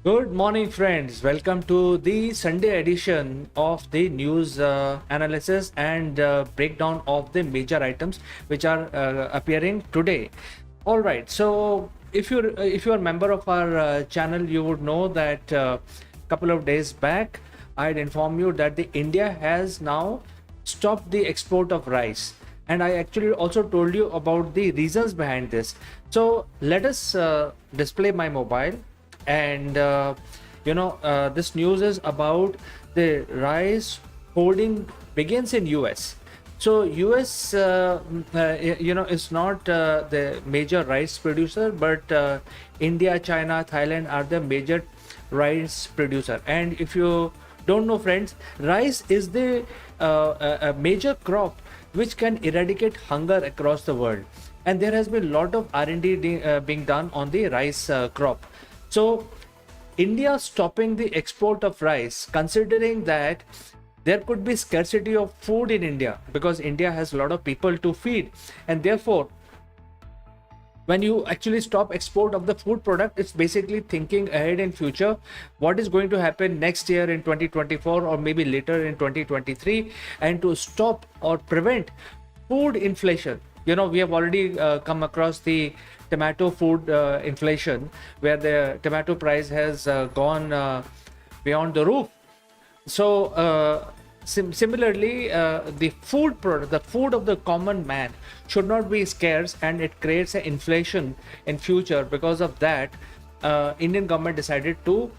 Good morning, friends. Welcome to the Sunday edition of the news analysis and breakdown of the major items which are appearing today. All right. So, if you're a member of our channel, you would know that a couple of days back, I had informed you that the India has now stopped the export of rice, and I actually also told you about the reasons behind this. So, let us display my mobile and this news is about the rice holding begins in US. So US is not the major rice producer, but India, China, Thailand are the major rice producer. And if you don't know, friends, rice is the a major crop which can eradicate hunger across the world, and there has been a lot of R&D being done on the rice crop. So, India stopping the export of rice, considering that there could be scarcity of food in India because India has a lot of people to feed, and therefore, when you actually stop export of the food product, it's basically thinking ahead in future what is going to happen next year in 2024 or maybe later in 2023, and to stop or prevent food inflation. We have already come across the tomato food inflation, where the tomato price has gone beyond the roof. So similarly, the food product, the food of the common man, should not be scarce, and it creates an inflation in future. Because of that, Indian government decided to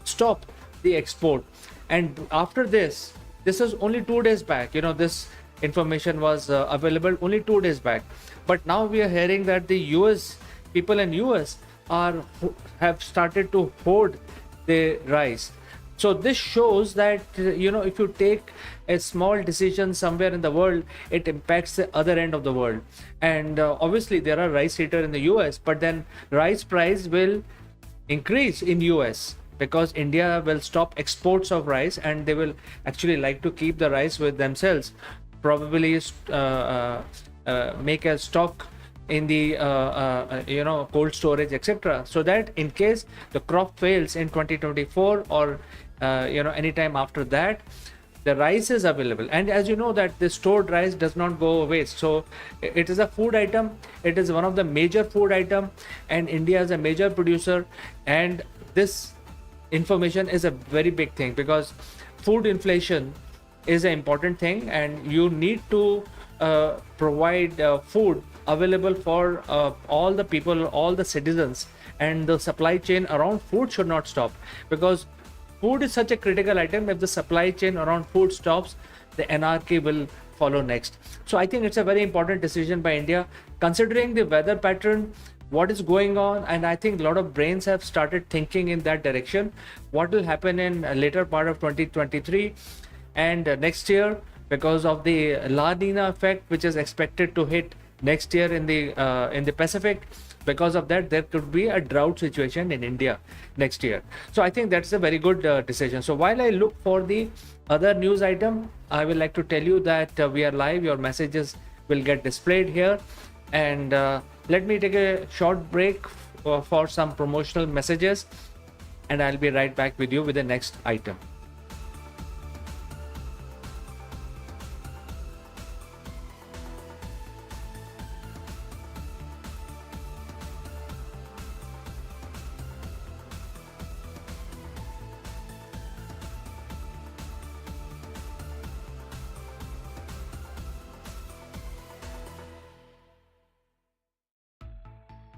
stop the export. And after this is only 2 days back. This information was available only 2 days back, but now we are hearing that the US people in US have started to hoard the rice. So this shows that if you take a small decision somewhere in the world, it impacts the other end of the world. And obviously there are rice eater in the US, but then rice price will increase in US because India will stop exports of rice, and they will actually like to keep the rice with themselves, probably make a stock in the cold storage, etc., so that in case the crop fails in 2024 or anytime after that, the rice is available. And as you know that the stored rice does not go waste, so it is a food item. It is one of the major food item, and India is a major producer. And this information is a very big thing because food inflation is an important thing, and you need to provide food available for all the people, all the citizens, and the supply chain around food should not stop, because food is such a critical item. If the supply chain around food stops, the anarchy will follow next. So I think it's a very important decision by India, considering the weather pattern, what is going on. And I think a lot of brains have started thinking in that direction, what will happen in a later part of 2023 and next year, because of the La Nina effect, which is expected to hit next year in the Pacific. Because of that, there could be a drought situation in India next year. So I think that's a very good decision. So while I look for the other news item, I will like to tell you that we are live. Your messages will get displayed here, and let me take a short break for some promotional messages, and I'll be right back with you with the next item.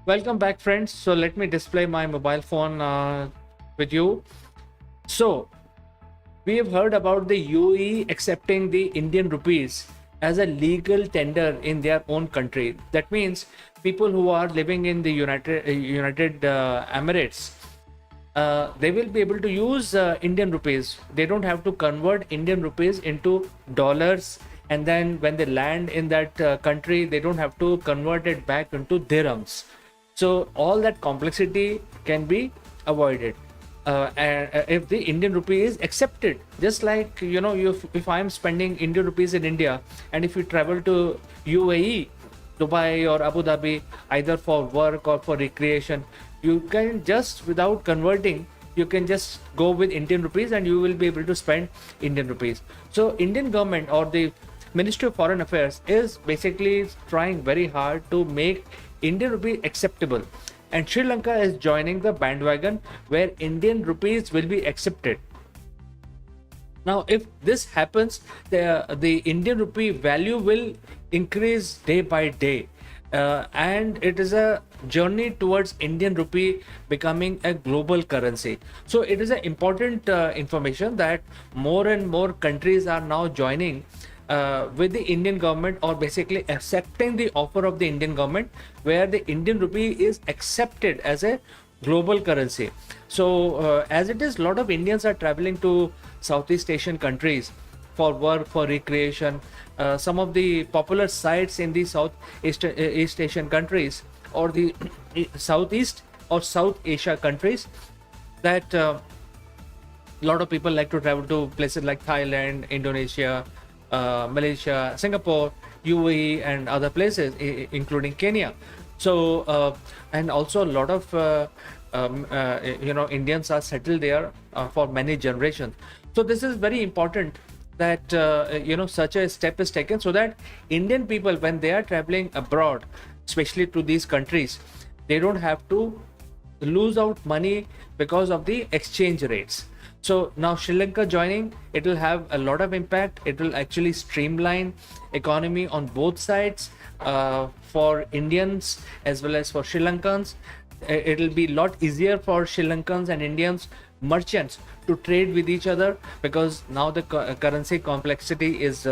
Welcome back, friends. So let me display my mobile phone with you. So we have heard about the UAE accepting the Indian rupees as a legal tender in their own country. That means people who are living in the United Emirates, they will be able to use Indian rupees. They don't have to convert Indian rupees into dollars, and then when they land in that country, they don't have to convert it back into dirhams. So all that complexity can be avoided if the Indian rupee is accepted. Just like if I am spending Indian rupees in India, and if you travel to UAE, Dubai or Abu Dhabi, either for work or for recreation, you can just, without converting, you can just go with Indian rupees and you will be able to spend Indian rupees. So Indian government or the Ministry of Foreign Affairs is basically trying very hard to make Indian rupee acceptable, and Sri Lanka is joining the bandwagon where Indian rupees will be accepted. Now, if this happens, the Indian rupee value will increase day by day. And it is a journey towards Indian rupee becoming a global currency. So it is an important information that more and more countries are now joining with the Indian government, or basically accepting the offer of the Indian government, where the Indian rupee is accepted as a global currency. So as it is, a lot of Indians are traveling to Southeast Asian countries for work, for recreation. Some of the popular sites in the East Asian countries, or the Southeast or South Asia countries, that a lot of people like to travel to places like Thailand, Indonesia, Malaysia, Singapore, UAE, and other places, including Kenya. So, and also a lot of Indians are settled there for many generations. So this is very important that such a step is taken, so that Indian people, when they are traveling abroad, especially to these countries, they don't have to lose out money because of the exchange rates. So now Sri Lanka joining, it will have a lot of impact. It will actually streamline economy on both sides, for Indians as well as for Sri Lankans. It will be a lot easier for Sri Lankans and Indians merchants to trade with each other, because now the currency complexity is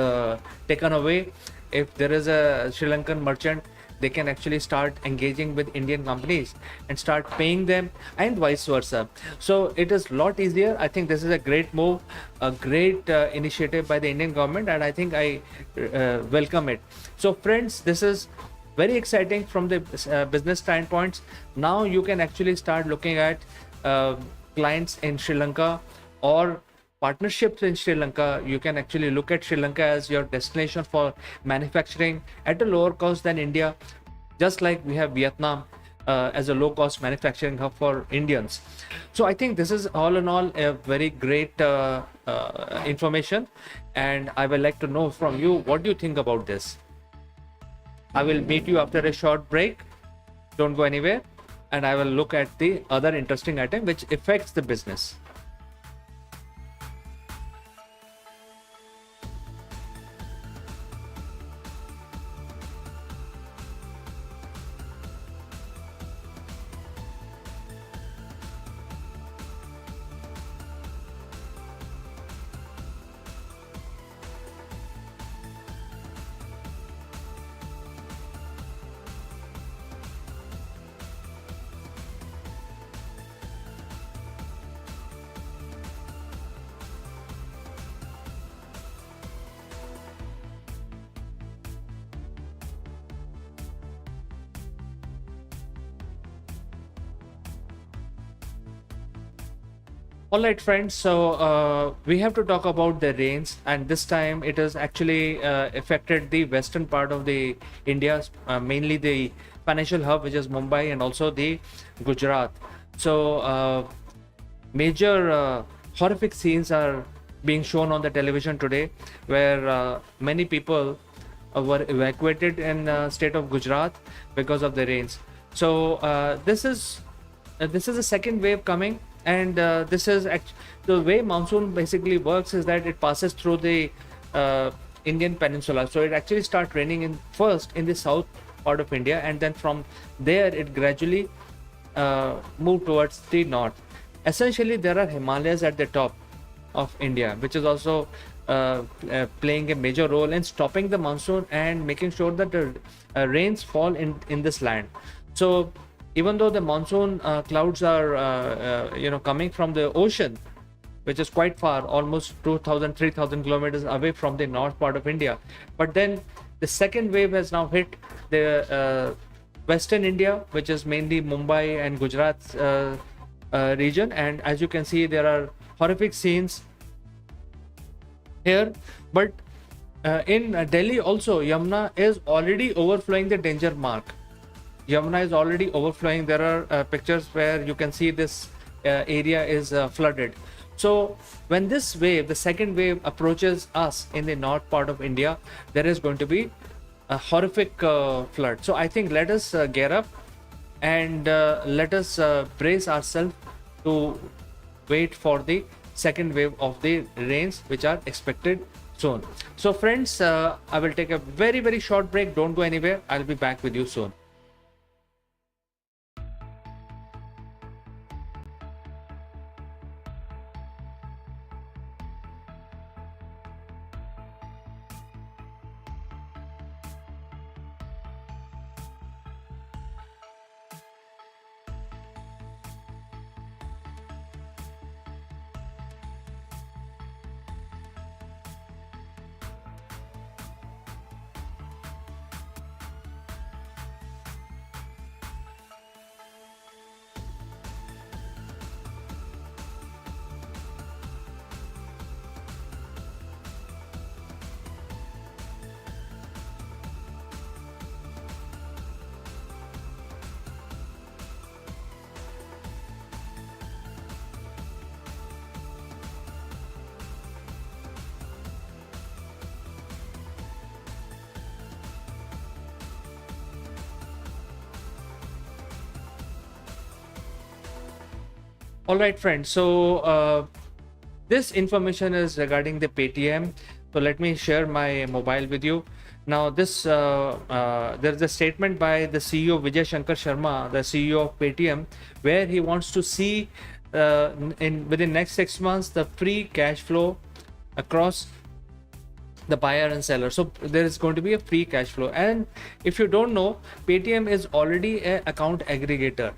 taken away. If there is a Sri Lankan merchant, they can actually start engaging with Indian companies and start paying them, and vice versa. So it is a lot easier. I think this is a great move, a great initiative by the Indian government, and I think I welcome it. So friends, this is very exciting from the business standpoints. Now you can actually start looking at clients in Sri Lanka or partnerships in Sri Lanka. You can actually look at Sri Lanka as your destination for manufacturing at a lower cost than India, just like we have Vietnam as a low cost manufacturing hub for Indians. So I think this is all in all a very great information, and I would like to know from you, what do you think about this? I will meet you after a short break. Don't go anywhere, and I will look at the other interesting item which affects the business. All right, friends. So we have to talk about the rains, and this time it has actually affected the western part of the India, mainly the financial hub, which is Mumbai, and also the Gujarat. So major horrific scenes are being shown on the television today, where many people were evacuated in state of Gujarat because of the rains. So this is a second wave coming, and this is the way monsoon basically works is that it passes through the Indian peninsula. So it actually starts raining in first in the south part of India, and then from there it gradually move towards the north. Essentially, there are Himalayas at the top of India, which is also playing a major role in stopping the monsoon and making sure that the rains fall in this land. So even though the monsoon clouds are coming from the ocean, which is quite far, almost 2,000-3,000 kilometers away from the north part of India, but then the second wave has now hit the western India, which is mainly Mumbai and Gujarat region. And as you can see, there are horrific scenes here. But in Delhi also, Yamuna is already overflowing the danger mark. Yamuna is already overflowing. There are pictures where you can see this area is flooded. So when this wave, the second wave, approaches us in the north part of India, there is going to be a horrific flood. So I think let us gear up and let us brace ourselves to wait for the second wave of the rains which are expected soon. So friends, I will take a very short break. Don't go anywhere. I'll be back with you soon. All right, friends. So this information is regarding the Paytm. So let me share my mobile with you. Now, there is a statement by the CEO Vijay Shankar Sharma, the CEO of Paytm, where he wants to see within next 6 months the free cash flow across the buyer and seller. So there is going to be a free cash flow. And if you don't know, Paytm is already an account aggregator.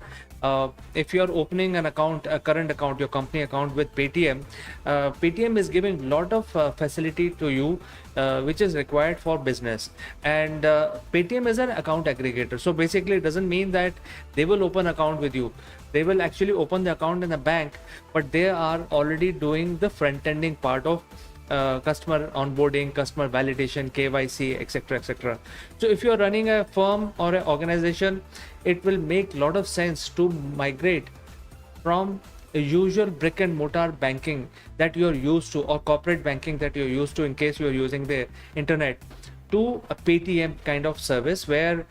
If you are opening an account, a current account, your company account with Paytm, Paytm is giving lot of facility to you, which is required for business. And Paytm is an account aggregator. So basically it doesn't mean that they will open account with you. They will actually open the account in a bank, but they are already doing the front ending part of customer onboarding, customer validation, KYC, etc., etc. So if you're running a firm or an organization, it will make a lot of sense to migrate from a usual brick and mortar banking that you're used to, or corporate banking that you're used to in case you're using the internet, to a Paytm kind of service where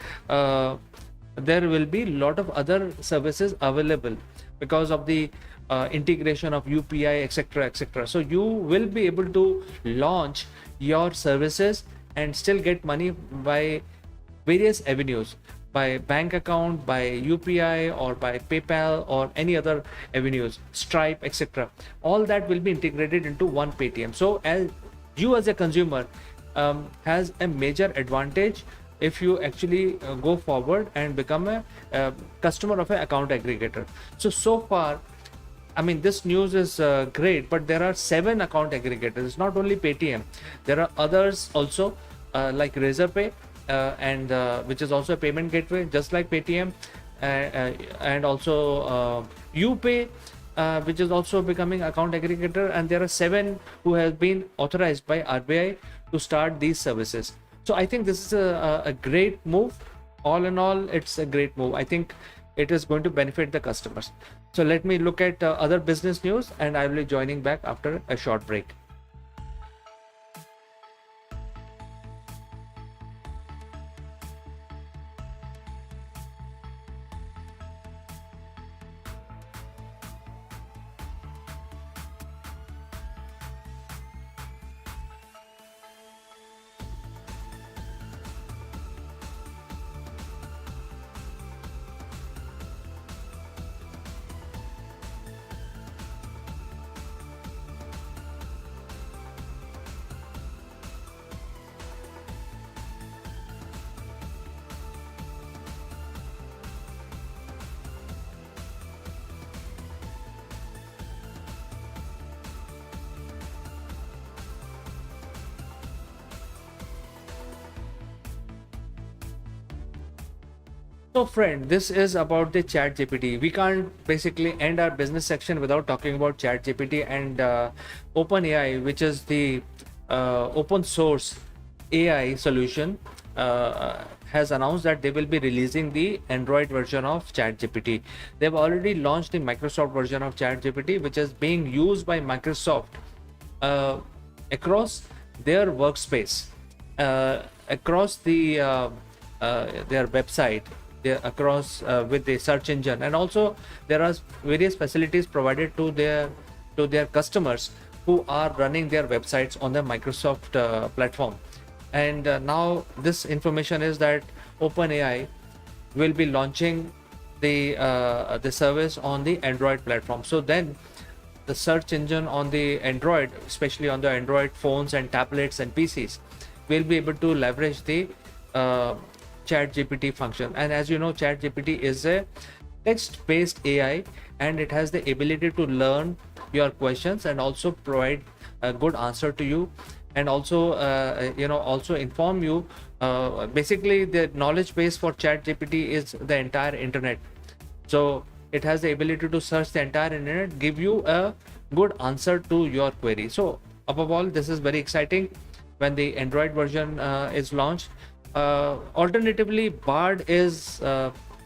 there will be a lot of other services available because of the integration of UPI, etc., etc. So you will be able to launch your services and still get money by various avenues, by bank account, by UPI, or by PayPal, or any other avenues, Stripe, etc. All that will be integrated into one Paytm. So as you as a consumer has a major advantage if you actually go forward and become a customer of an account aggregator. So far, I mean, this news is great, but there are 7 account aggregators. It's not only Paytm. There are others also, like Razorpay, and which is also a payment gateway, just like Paytm, and also UPay, which is also becoming account aggregator. And there are 7 who have been authorized by RBI to start these services. So I think this is a great move. All in all, it's a great move. I think it is going to benefit the customers. So let me look at other business news, and I will be joining back after a short break. So friend, this is about the chat GPT. We can't basically end our business section without talking about chat GPT and OpenAI, which is the open source AI solution has announced that they will be releasing the Android version of ChatGPT. They've already launched the Microsoft version of ChatGPT, which is being used by Microsoft across their workspace, across their website, across with the search engine, and also there are various facilities provided to their customers who are running their websites on the Microsoft platform. And now this information is that OpenAI will be launching the service on the Android platform. So then the search engine on the Android, especially on the Android phones and tablets and PCs, will be able to leverage the ChatGPT function. And as you know, ChatGPT is a text-based AI, and it has the ability to learn your questions and also provide a good answer to you, and also also inform you. Basically, the knowledge base for ChatGPT is the entire internet. So it has the ability to search the entire internet, give you a good answer to your query. So above all, this is very exciting when the Android version is launched. Alternatively, Bard is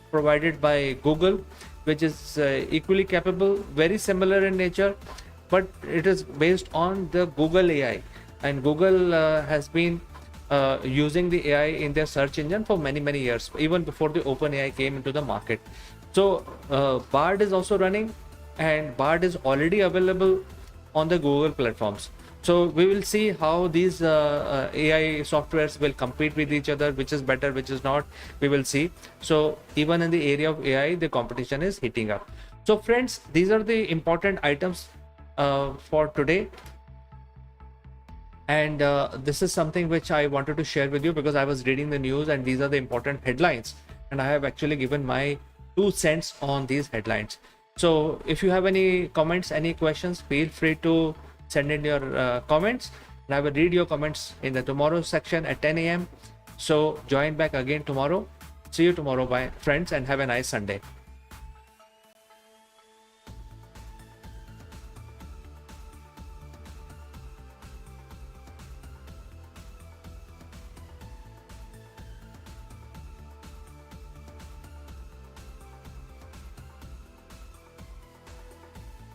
provided by Google, which is equally capable, very similar in nature, but it is based on the Google AI. And Google has been using the AI in their search engine for many years, even before the OpenAI came into the market. So Bard is also running, and Bard is already available on the Google platforms. So we will see how these AI softwares will compete with each other, which is better, which is not, we will see. So even in the area of AI, the competition is heating up. So friends, these are the important items for today. And this is something which I wanted to share with you because I was reading the news and these are the important headlines. And I have actually given my 2 cents on these headlines. So if you have any comments, any questions, feel free to send in your comments, and I will read your comments in the tomorrow section at 10 a.m. So join back again tomorrow. See you tomorrow, bye friends, and have a nice Sunday.